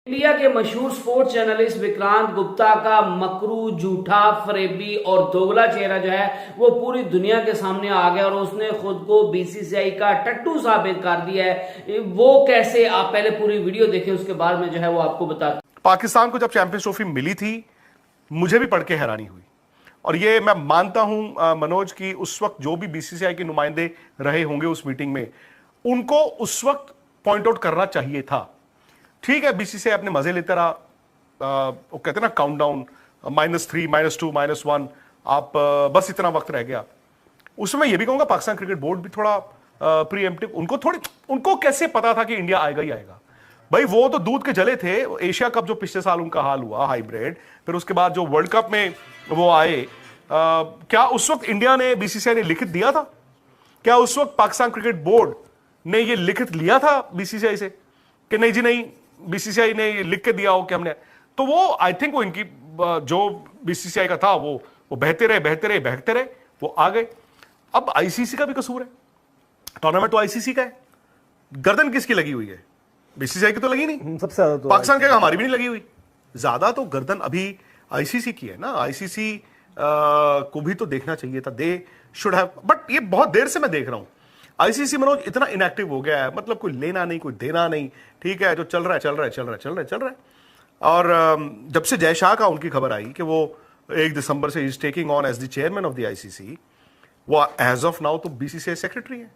India के मशहूर sports journalist Vikrant Gupta का मकरू, झूठा, फरेबी और दोगला चेहरा जो है वो पूरी दुनिया के सामने आ गया और उसने खुद को बीसीसीआई का टट्टू साबित कर दिया है। वो कैसे, आप पहले पूरी वीडियो देखें, उसके बाद में जो है वो आपको बता। पाकिस्तान को जब चैंपियंस ट्रॉफी मिली थी मुझे भी पढ़ के हैरानी हुई और ये मैं मानता हूं मनोज की उस वक्त जो भी बीसीसीआई के नुमाइंदे रहे होंगे उस मीटिंग में उनको उस वक्त पॉइंट आउट करना चाहिए था। ठीक है, बीसीसीआई अपने मजे लेता रहा, वो कहते हैं ना काउंटडाउन, -3, -2, -1, आप बस इतना वक्त रह गया। उसमें यह भी कहूंगा पाकिस्तान क्रिकेट बोर्ड भी थोड़ा प्रीएम्प्टिव, उनको कैसे पता था कि इंडिया आएगा ही आएगा। भाई वो तो दूध के जले थे। एशिया कप जो पिछले साल उनका हाल हुआ हाइब्रिड, फिर उसके बाद जो वर्ल्ड कप में वो आए, क्या उस वक्त इंडिया ने, बीसीसीआई ने लिखित दिया था? क्या उस वक्त पाकिस्तान क्रिकेट बोर्ड ने ये लिखित लिया था बीसीसीआई से कि नहीं जी नहीं, बीसीसीआई ने लिख के दिया हो कि हमने, तो वो आई थिंक वो इनकी जो बीसीसीआई का था वो बहते रहे, वो आ गए। अब आईसीसी का भी कसूर है, टूर्नामेंट तो आईसीसी का है, गर्दन किसकी लगी हुई है? बीसीसीआई की तो लगी नहीं, सबसे ज्यादा तो पाकिस्तान का, हमारी भी नहीं लगी हुई। ज्यादा तो गर्दन अभी आईसीसी की है ना। आईसीसी को भी तो देखना चाहिए था, दे शुड हैव, बट ये बहुत देर से मैं देख रहा हूं आईसीसी मनोज इतना इनएक्टिव हो गया है, मतलब कोई लेना नहीं कोई देना नहीं। ठीक है, जो चल रहा है। और जब से जय शाह का उनकी खबर आई कि वो 1 दिसंबर से is taking on as the chairman of the ICC, वो एज ऑफ नाउ तो बीसीसीआई सेक्रेटरी है।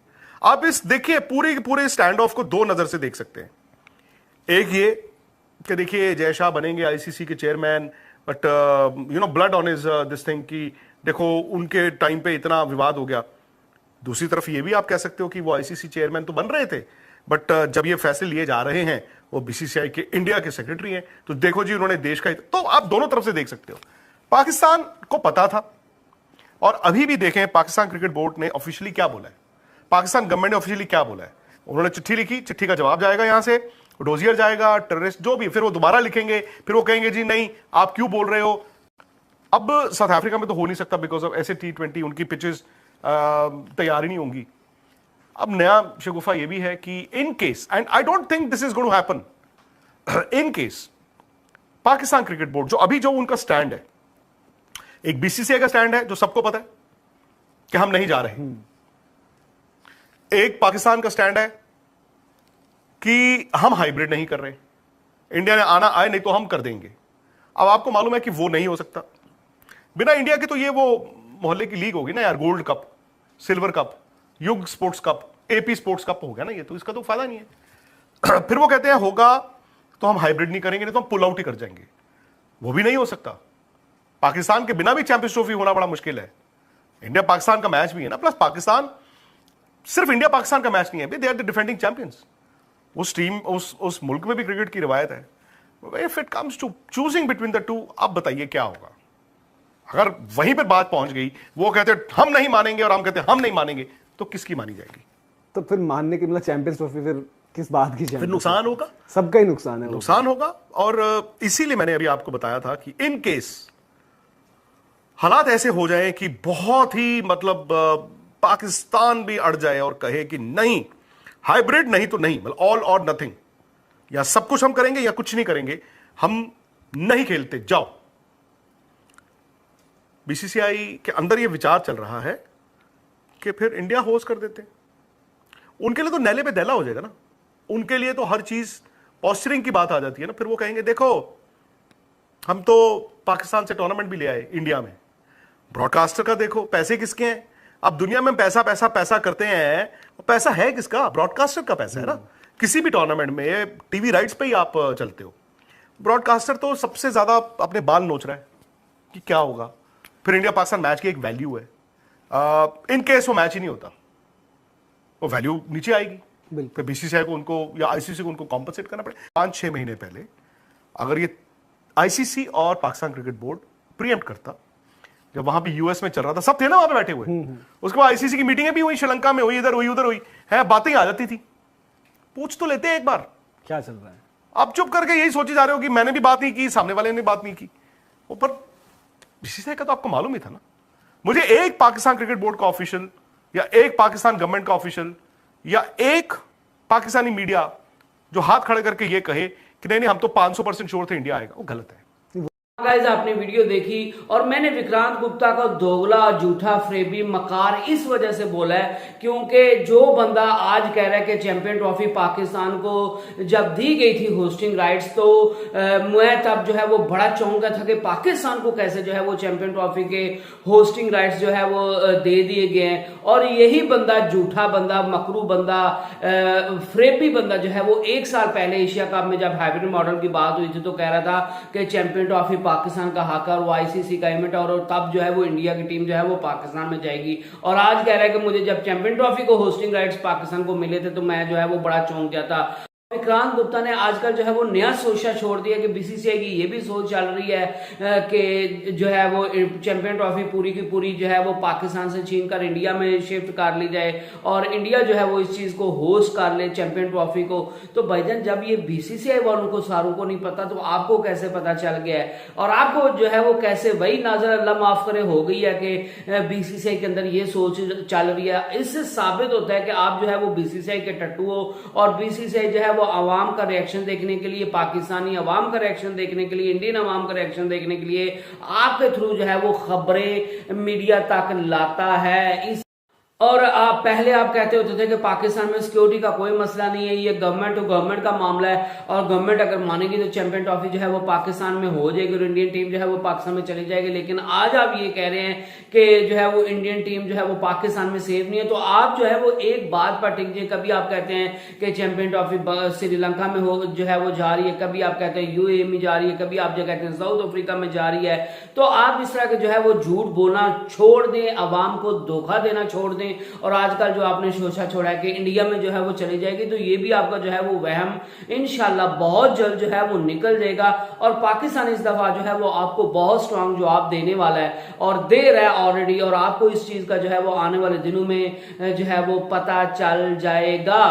आप इस देखिए पूरे स्टैंड ऑफ को दो नजर से देख सकते हैं। एक ये कि देखिए जय शाह बनेंगे आईसीसी के chairman, but blood on is this thing कि देखो उनके टाइम पे इतना विवाद हो गया। दूसरी तरफ ये भी आप कह सकते हो कि वो आईसीसी चेयरमैन तो बन रहे थे, बट जब ये फैसले लिए जा रहे हैं वो बीसीसीआई के इंडिया के सेक्रेटरी हैं, तो देखो जी उन्होंने देश का, तो आप दोनों तरफ से देख सकते हो। पाकिस्तान को पता था, और अभी भी देखें पाकिस्तान क्रिकेट बोर्ड ने ऑफिशियली क्या बोला है, पाकिस्तान गवर्नमेंट ने ऑफिशियली क्या बोला है। उन्होंने चिट्ठी लिखी, चिट्ठी का जवाब जाएगा यहां से, डोजियर जाएगा, टेररिस्ट जो भी, फिर वो दोबारा लिखेंगे, फिर वो कहेंगे जी नहीं आप क्यों बोल रहे हो। अब साउथ अफ्रीका में तो हो नहीं सकता बिकॉज ऑफ ऐसे T20 उनकी पिचेस तैयार ही नहीं होंगी। अब नया शगुफा यह भी है कि in case, and I don't think this is going to happen, in case Pakistan cricket board जो उनका स्टैंड है, एक बीसीसीआई का स्टैंड है जो सबको पता है कि हम नहीं जा रहे, एक पाकिस्तान का स्टैंड है कि हम हाइब्रिड नहीं कर रहे, इंडिया ने आना आए नहीं तो हम कर देंगे। अब आपको मालूम है कि वो नहीं हो सकता बिना इंडिया के, तो ये वो मोहल्ले की लीग होगी ना यार, गोल्ड कप, सिल्वर कप, युग sports cup, AP sports cup हो गया ना ये, तो इसका तो फायदा नहीं है। फिर वो कहते हैं होगा तो हम हाइब्रिड नहीं करेंगे, नहीं तो हम पुल आउट ही कर जाएंगे। वो भी नहीं हो सकता। पाकिस्तान के बिना भी चैंपियंस ट्रॉफी होना बड़ा मुश्किल है। इंडिया पाकिस्तान का मैच भी है ना, प्लस पाकिस्तान सिर्फ इंडिया पाकिस्तान का मैच नहीं है, they are the defending champions. उस टीम उस मुल्क में भी क्रिकेट की रिवायत है। If it comes to choosing between the two, अब बताइए क्या होगा। अगर वहीं पर बात पहुंच गई, वो कहते हम नहीं मानेंगे और हम कहते हम नहीं मानेंगे, तो किसकी मानी जाएगी? तो फिर मानने के मतलब चैंपियंस ट्रॉफी फिर किस बात की? फिर नुकसान होगा, सबका ही नुकसान है, नुकसान होगा। और इसीलिए मैंने अभी आपको बताया था कि इन केस हालात ऐसे हो जाए कि बहुत ही मतलब पाकिस्तान भी अड़ जाए और कहे कि नहीं हाइब्रिड नहीं तो नहीं, मतलब ऑल और नथिंग, या सब कुछ हम करेंगे या कुछ नहीं करेंगे, हम नहीं खेलते, जाओ। बीसीसीआई के अंदर यह विचार चल रहा है कि फिर इंडिया होस्ट कर देते। उनके लिए तो नैले पे दैला हो जाएगा ना, उनके लिए तो हर चीज पॉस्चरिंग की बात आ जाती है ना। फिर वो कहेंगे देखो हम तो पाकिस्तान से टूर्नामेंट भी ले आए इंडिया में, ब्रॉडकास्टर का देखो पैसे किसके हैं। अब दुनिया में पैसा पैसा पैसा करते हैं, पैसा है किसका? ब्रॉडकास्टर का पैसा है ना। किसी भी टूर्नामेंट में टीवी राइट्स पे ही आप चलते हो, ब्रॉडकास्टर तो सबसे ज्यादा अपने बाल नोच रहा है कि क्या होगा। फिर इंडिया पाकिस्तान मैच की एक वैल्यू है, इन केस वो मैच ही नहीं होता, वो वैल्यू नीचे आएगी। फिर बीसीसीआई को उनको या आईसीसी को उनको कॉम्पनसेट करना पड़े। 5-6 महीने पहले अगर ये आईसीसी और पाकिस्तान क्रिकेट बोर्ड प्रीएम्प्ट करता, जब वहां पे यूएस में चल रहा था, सब थे ना वहां पे बैठे हुए, उसके बाद आईसीसी की मीटिंगें भी हुई, श्रीलंका में हुई, इधर हुई उधर हुई है, बातें आ जाती थी, पूछ तो लेते एक बार क्या चल रहा है। आप चुप करके यही सोचे जा रहे हो कि मैंने भी बात नहीं की, सामने वाले ने बात नहीं की। ऊपर बीसीसीआई का तो आपको मालूम ही था ना। मुझे एक पाकिस्तान क्रिकेट बोर्ड का ऑफिशियल या एक पाकिस्तान गवर्नमेंट का ऑफिशियल या एक पाकिस्तानी मीडिया जो हाथ खड़े करके ये कहे कि नहीं नहीं हम तो 500% श्योर थे इंडिया आएगा, वो गलत है। गाइस आपने वीडियो देखी और मैंने विक्रांत गुप्ता का दोगला, झूठा, फ्रेबी, मकार इस वजह से बोला है क्योंकि जो बंदा आज कह रहा है कि चैंपियन ट्रॉफी पाकिस्तान को जब दी गई थी होस्टिंग राइट्स, तो मैं तब जो है वो बड़ा चौंक गया था कि पाकिस्तान को कैसे जो है वो चैंपियन ट्रॉफी के होस्टिंग राइट्स जो है वो दे दिए गए हैं। और यही बंदा, झूठा बंदा, मकरू बंदा, फ्रेबी बंदा जो है वो 1 साल पहले एशिया कप में जब हाइब्रिड मॉडल की बात हुई थी तो कह रहा था कि चैंपियन ट्रॉफी पाकिस्तान का हक है और वो आईसीसी का इवेंट और तब जो है वो इंडिया की टीम जो है वो पाकिस्तान में जाएगी। और आज कह रहा है कि मुझे जब चैंपियन ट्रॉफी को होस्टिंग राइट्स पाकिस्तान को मिले थे तो मैं जो है वो बड़ा चौंक गया था। विक्रांत गुप्ता ने आजकल जो है वो नया सोचा छोड़ दिया कि बीसीसीआई की ये भी सोच चल रही है कि जो है वो चैंपियन ट्रॉफी पूरी की पूरी जो है वो पाकिस्तान से छीन कर इंडिया में शिफ्ट कर ली जाए और इंडिया जो है वो इस चीज को होस्ट कर ले चैंपियन ट्रॉफी को। तो भाईजान जब ये बीसीसीआई वालों को सारों को नहीं पता तो आपको कैसे पता चल गया है और आपको जो है वो कैसे वही नाजर अल्लाह माफ करे हो गई है कि बीसीसीआई के अंदर ये सोच चल रही है। इससे साबित होता है कि आप जो है वो बीसीसीआई के टट्टू हो और बीसीसीआई जो है अवाम का रिएक्शन देखने के लिए, पाकिस्तानी अवाम का रिएक्शन देखने के लिए, इंडियन अवाम का रिएक्शन देखने के लिए आपके थ्रू जो है वो खबरें मीडिया तक लाता है। इस और पहले आप कहते होते थे कि पाकिस्तान में सिक्योरिटी का कोई मसला नहीं है, ये गवर्नमेंट टू गवर्नमेंट का मामला है और गवर्नमेंट अगर मानेगी तो चैंपियन ट्रॉफी जो है वो पाकिस्तान में हो जाएगी और इंडियन टीम जो है वो पाकिस्तान में चली जाएगी। लेकिन आज आप ये कह रहे हैं कि जो है वो इंडियन टीम जो है वो पाकिस्तान में सेफ नहीं है। तो आप जो है वो एक बात पर टिक जाए, कभी आप कहते हैं कि चैंपियन ट्रॉफी श्रीलंका में हो जो है वो जा रही है, कभी आप कहते हैं यूएई में जा रही है, कभी आप जो कहते हैं साउथ अफ्रीका में जा रही है। तो आप इस तरह के जो है वो झूठ बोलना छोड़ दें, अवाम को धोखा देना छोड़ दें। और आजकल जो आपने सोचा छोड़ा है कि इंडिया में जो है वो चली जाएगी तो ये भी आपका जो है वो वहम इंशाल्लाह बहुत जल्द जो है वो निकल जाएगा और पाकिस्तान इस दफा जो है वो आपको बहुत स्ट्रांग जवाब देने वाला है और दे रहा है ऑलरेडी और आपको इस चीज का जो है वो आने वाले दिनों में जो है वो पता चल जाएगा।